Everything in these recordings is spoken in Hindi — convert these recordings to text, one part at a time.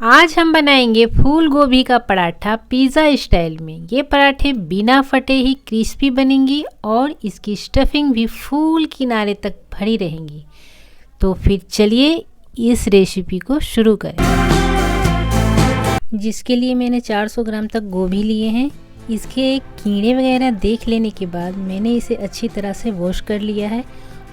आज हम बनाएंगे फूल गोभी का पराठा पिज़्ज़ा स्टाइल में। ये पराठे बिना फटे ही क्रिस्पी बनेंगी और इसकी स्टफिंग भी फूल किनारे तक भरी रहेंगी। तो फिर चलिए इस रेसिपी को शुरू करें। जिसके लिए मैंने 400 ग्राम तक गोभी लिए हैं। इसके कीड़े वगैरह देख लेने के बाद मैंने इसे अच्छी तरह से वॉश कर लिया है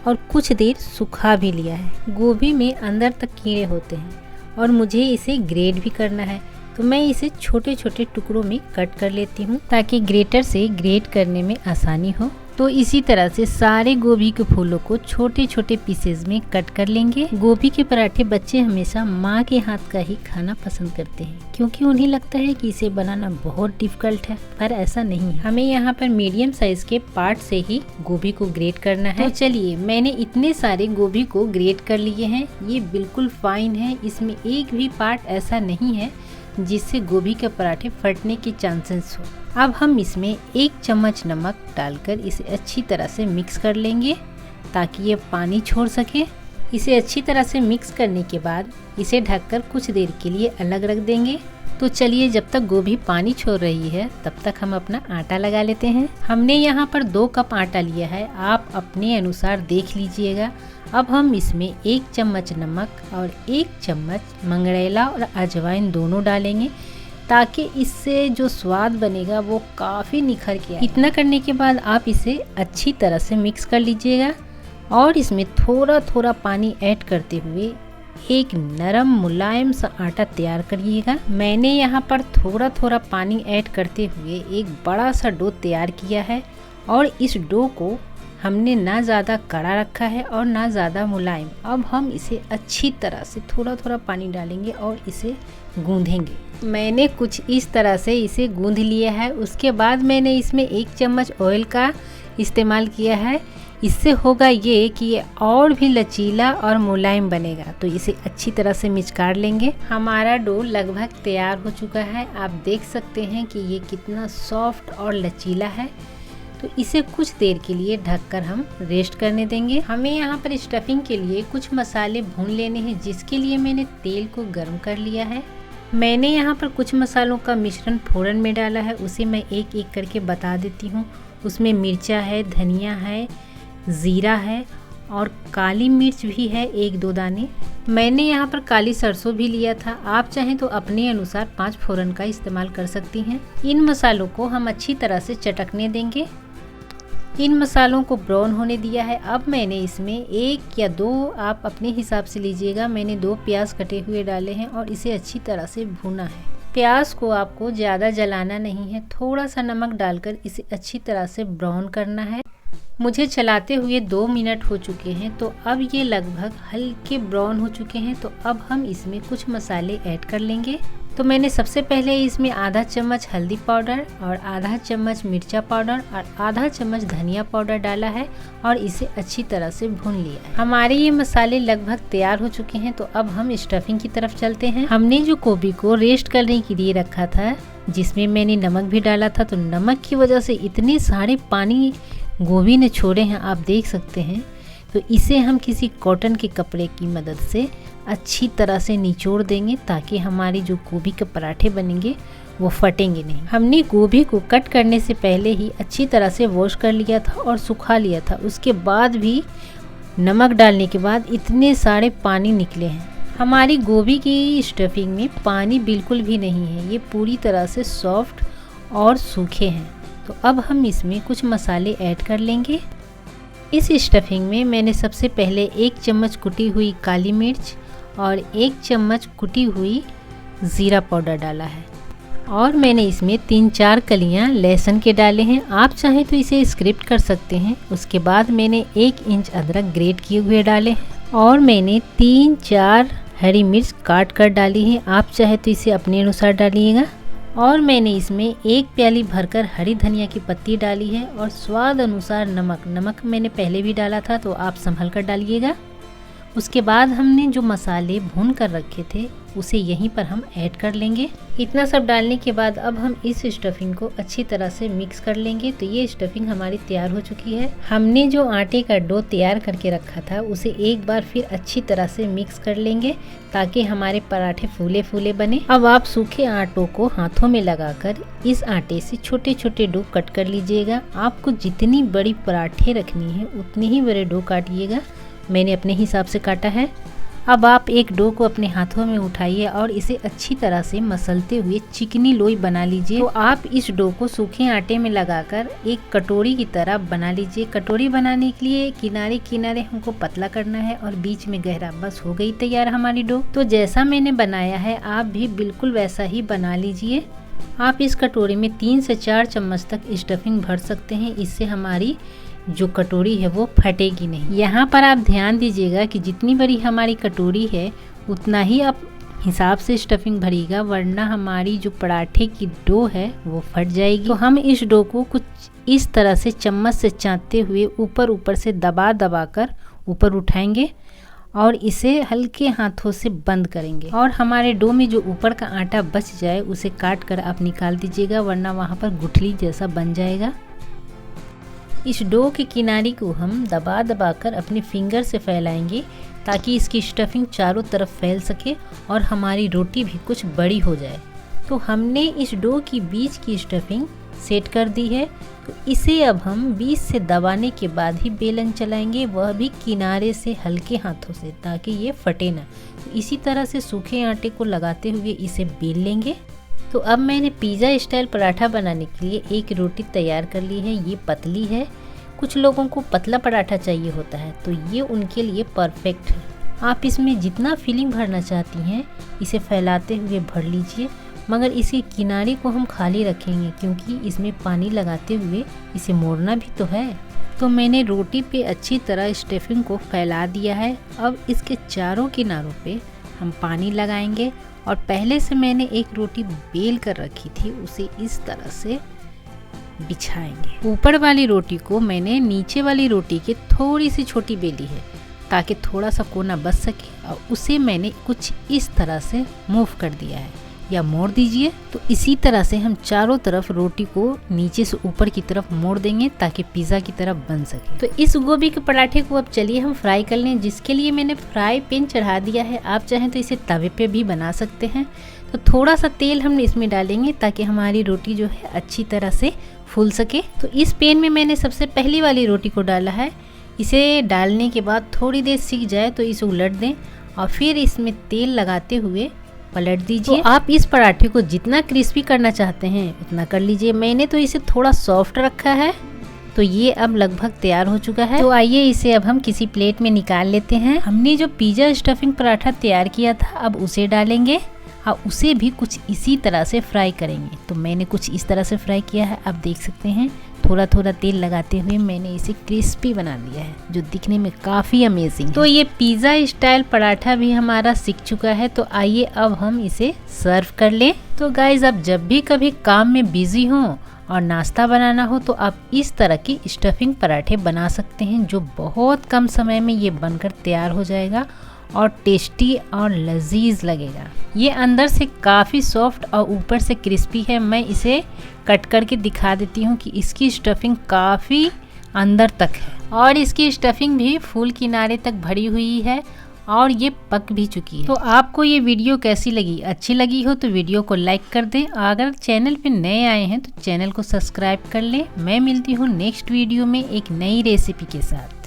और कुछ देर सुखा भी लिया है। गोभी में अंदर तक कीड़े होते हैं और मुझे इसे ग्रेट भी करना है, तो मैं इसे छोटे छोटे टुकड़ों में कट कर लेती हूँ ताकि ग्रेटर से ग्रेट करने में आसानी हो। तो इसी तरह से सारे गोभी के फूलों को छोटे छोटे पीसेज में कट कर लेंगे। गोभी के पराठे बच्चे हमेशा माँ के हाथ का ही खाना पसंद करते हैं, क्योंकि उन्हें लगता है कि इसे बनाना बहुत डिफिकल्ट है, पर ऐसा नहीं है। हमें यहाँ पर मीडियम साइज के पार्ट से ही गोभी को ग्रेट करना है। तो चलिए, मैंने इतने सारे गोभी को ग्रेट कर लिए हैं। ये बिल्कुल फाइन है, इसमें एक भी पार्ट ऐसा नहीं है जिससे गोभी के पराठे फटने के चांसेस हो। अब हम इसमें 1 चम्मच नमक डालकर इसे अच्छी तरह से मिक्स कर लेंगे ताकि ये पानी छोड़ सके। इसे अच्छी तरह से मिक्स करने के बाद इसे ढककर कुछ देर के लिए अलग रख देंगे। तो चलिए, जब तक गोभी पानी छोड़ रही है तब तक हम अपना आटा लगा लेते हैं। हमने यहाँ पर 2 कप आटा लिया है, आप अपने अनुसार देख लीजिएगा। अब हम इसमें 1 चम्मच नमक और 1 चम्मच मंगरेला और अजवाइन दोनों डालेंगे ताकि इससे जो स्वाद बनेगा वो काफ़ी निखर के आए। इतना करने के बाद आप इसे अच्छी तरह से मिक्स कर लीजिएगा और इसमें थोड़ा थोड़ा पानी ऐड करते हुए एक नरम मुलायम सा आटा तैयार करिएगा। मैंने यहाँ पर थोड़ा थोड़ा पानी ऐड करते हुए एक बड़ा सा डो तैयार किया है और इस डो को हमने ना ज़्यादा कड़ा रखा है और ना ज़्यादा मुलायम। अब हम इसे अच्छी तरह से थोड़ा थोड़ा पानी डालेंगे और इसे गूंधेंगे। मैंने कुछ इस तरह से इसे गूंध लिया है। उसके बाद मैंने इसमें 1 चम्मच ऑयल का इस्तेमाल किया है। इससे होगा ये कि ये और भी लचीला और मुलायम बनेगा। तो इसे अच्छी तरह से मिचकार लेंगे। हमारा डो लगभग तैयार हो चुका है। आप देख सकते हैं कि ये कितना सॉफ्ट और लचीला है। तो इसे कुछ देर के लिए ढककर हम रेस्ट करने देंगे। हमें यहाँ पर स्टफिंग के लिए कुछ मसाले भून लेने हैं, जिसके लिए मैंने तेल को गर्म कर लिया है। मैंने यहाँ पर कुछ मसालों का मिश्रण फोड़न में डाला है, उसे मैं एक एक करके बता देती हूँ। उसमें मिर्चा है, धनिया है, ज़ीरा है और काली मिर्च भी है 1-2 दाने। मैंने यहाँ पर काली सरसों भी लिया था। आप चाहें तो अपने अनुसार 5 फोरन का इस्तेमाल कर सकती हैं। इन मसालों को हम अच्छी तरह से चटकने देंगे। इन मसालों को ब्राउन होने दिया है। अब मैंने इसमें 1 या 2, आप अपने हिसाब से लीजिएगा, मैंने 2 प्याज कटे हुए डाले हैं और इसे अच्छी तरह से भूना है। प्याज को आपको ज़्यादा जलाना नहीं है, थोड़ा सा नमक डालकर इसे अच्छी तरह से ब्राउन करना है। मुझे चलाते हुए 2 मिनट हो चुके हैं, तो अब ये लगभग हल्के ब्राउन हो चुके हैं। तो अब हम इसमें कुछ मसाले ऐड कर लेंगे। तो मैंने सबसे पहले इसमें आधा चम्मच हल्दी पाउडर और आधा चम्मच मिर्चा पाउडर और आधा चम्मच धनिया पाउडर डाला है और इसे अच्छी तरह से भून लिया है। हमारे ये मसाले लगभग तैयार हो चुके हैं। तो अब हम स्टफिंग की तरफ चलते हैं। हमने जो गोभी को रेस्ट करने के लिए रखा था, जिसमें मैंने नमक भी डाला था, तो नमक की वजह से इतने सारे पानी गोभी ने छोड़े हैं, आप देख सकते हैं। तो इसे हम किसी कॉटन के कपड़े की मदद से अच्छी तरह से निचोड़ देंगे ताकि हमारी जो गोभी के पराठे बनेंगे वो फटेंगे नहीं। हमने गोभी को कट करने से पहले ही अच्छी तरह से वॉश कर लिया था और सुखा लिया था। उसके बाद भी नमक डालने के बाद इतने सारे पानी निकले हैं। हमारी गोभी की स्टफिंग में पानी बिल्कुल भी नहीं है, ये पूरी तरह से सॉफ्ट और सूखे हैं। तो अब हम इसमें कुछ मसाले ऐड कर लेंगे। इस स्टफिंग में मैंने सबसे पहले 1 चम्मच कुटी हुई काली मिर्च और 1 चम्मच कुटी हुई ज़ीरा पाउडर डाला है और मैंने इसमें 3-4 कलियां लहसुन के डाले हैं। आप चाहें तो इसे स्किप कर सकते हैं। उसके बाद मैंने 1 इंच अदरक ग्रेट किए हुए डाले हैं और मैंने 3-4 हरी मिर्च काट कर डाली है। आप चाहे तो इसे अपने अनुसार डालिएगा। और मैंने इसमें 1 प्याली भरकर हरी धनिया की पत्ती डाली है और स्वाद अनुसार नमक मैंने पहले भी डाला था, तो आप संभल कर डालिएगा। उसके बाद हमने जो मसाले भून कर रखे थे उसे यहीं पर हम ऐड कर लेंगे। इतना सब डालने के बाद अब हम इस स्टफिंग को अच्छी तरह से मिक्स कर लेंगे। तो ये स्टफिंग हमारी तैयार हो चुकी है। हमने जो आटे का डो तैयार करके रखा था उसे एक बार फिर अच्छी तरह से मिक्स कर लेंगे ताकि हमारे पराठे फूले फूले बने। अब आप सूखे आटों को हाथों में लगाकर इस आटे से छोटे छोटे डो कट कर लीजिएगा। आपको जितनी बड़ी पराठे रखनी है उतने ही बड़े डो काटिएगा। मैंने अपने हिसाब से काटा है। अब आप एक डो को अपने हाथों में उठाइए और इसे अच्छी तरह से मसलते हुए चिकनी लोई बना लीजिए। तो आप इस डो को सूखे आटे में लगाकर एक कटोरी की तरह बना लीजिए। कटोरी बनाने के लिए किनारे किनारे हमको पतला करना है और बीच में गहरा। बस हो गई तैयार हमारी डो। तो जैसा मैंने बनाया है आप भी बिल्कुल वैसा ही बना लीजिए। आप इस कटोरी में 3 से 4 चम्मच तक स्टफिंग भर सकते हैं। इससे हमारी जो कटोरी है वो फटेगी नहीं। यहाँ पर आप ध्यान दीजिएगा कि जितनी बड़ी हमारी कटोरी है उतना ही आप हिसाब से स्टफिंग भरिएगा, वरना हमारी जो पराठे की डो है वो फट जाएगी। तो हम इस डो को कुछ इस तरह से चम्मच से चाटते हुए ऊपर ऊपर से दबा दबा कर ऊपर उठाएंगे और इसे हल्के हाथों से बंद करेंगे। और हमारे डो में जो ऊपर का आटा बच जाए उसे काट कर आप निकाल दीजिएगा, वरना वहाँ पर गुठली जैसा बन जाएगा। इस डो के किनारे को हम दबा दबा कर अपने फिंगर से फैलाएंगे ताकि इसकी स्टफिंग चारों तरफ फैल सके और हमारी रोटी भी कुछ बड़ी हो जाए। तो हमने इस डो की बीच की स्टफिंग सेट कर दी है। तो इसे अब हम बीच से दबाने के बाद ही बेलन चलाएंगे, वह भी किनारे से हल्के हाथों से, ताकि ये फटे ना। तो इसी तरह से सूखे आटे को लगाते हुए इसे बेल लेंगे। तो अब मैंने पिज़्ज़ा स्टाइल पराठा बनाने के लिए एक रोटी तैयार कर ली है। ये पतली है। कुछ लोगों को पतला पराठा चाहिए होता है, तो ये उनके लिए परफेक्ट है। आप इसमें जितना फिलिंग भरना चाहती हैं इसे फैलाते हुए भर लीजिए, मगर इसके किनारे को हम खाली रखेंगे क्योंकि इसमें पानी लगाते हुए इसे मोड़ना भी तो है। तो मैंने रोटी पे अच्छी तरह स्टफिंग को फैला दिया है। अब इसके चारों किनारों पे हम पानी लगाएंगे और पहले से मैंने एक रोटी बेल कर रखी थी उसे इस तरह से बिछाएंगे। ऊपर वाली रोटी को मैंने नीचे वाली रोटी के थोड़ी सी छोटी बेली है ताकि थोड़ा सा कोना बच सके, और उसे मैंने कुछ इस तरह से मूव कर दिया है या मोड़ दीजिए। तो इसी तरह से हम चारों तरफ रोटी को नीचे से ऊपर की तरफ मोड़ देंगे ताकि पिज़्ज़ा की तरफ बन सके। तो इस गोभी के पराठे को अब चलिए हम फ्राई कर लें, जिसके लिए मैंने फ्राई पैन चढ़ा दिया है। आप चाहें तो इसे तवे पे भी बना सकते हैं। तो थोड़ा सा तेल हम इसमें डालेंगे ताकि हमारी रोटी जो है अच्छी तरह से फूल सके। तो इस पैन में मैंने सबसे पहली वाली रोटी को डाला है। इसे डालने के बाद थोड़ी देर सीख जाए तो इसे उलट दें और फिर इसमें तेल लगाते हुए पलट दीजिए। तो आप इस पराठे को जितना क्रिस्पी करना चाहते हैं उतना कर लीजिए। मैंने तो इसे थोड़ा सॉफ्ट रखा है। तो ये अब लगभग तैयार हो चुका है। तो आइए इसे अब हम किसी प्लेट में निकाल लेते हैं। हमने जो पिज़्ज़ा स्टफिंग पराठा तैयार किया था अब उसे डालेंगे और उसे भी कुछ इसी तरह से फ्राई करेंगे। तो मैंने कुछ इस तरह से फ्राई किया है, आप देख सकते हैं। थोड़ा थोड़ा तेल लगाते हुए मैंने इसे क्रिस्पी बना लिया है, जो दिखने में काफ़ी अमेजिंग है। तो ये पिज़्ज़ा स्टाइल पराठा भी हमारा सीख चुका है। तो आइए अब हम इसे सर्व कर लें। तो गाइज, आप जब भी कभी काम में बिजी हों और नाश्ता बनाना हो तो आप इस तरह की स्टफिंग पराठे बना सकते हैं, जो बहुत कम समय में ये बनकर तैयार हो जाएगा और टेस्टी और लजीज लगेगा। ये अंदर से काफ़ी सॉफ्ट और ऊपर से क्रिस्पी है। मैं इसे कट करके दिखा देती हूँ कि इसकी स्टफिंग काफ़ी अंदर तक है और इसकी स्टफिंग भी फुल किनारे तक भरी हुई है और ये पक भी चुकी है। तो आपको ये वीडियो कैसी लगी? अच्छी लगी हो तो वीडियो को लाइक कर दें। अगर चैनल पे नए आए हैं तो चैनल को सब्सक्राइब कर लें। मैं मिलती हूँ नेक्स्ट वीडियो में एक नई रेसिपी के साथ।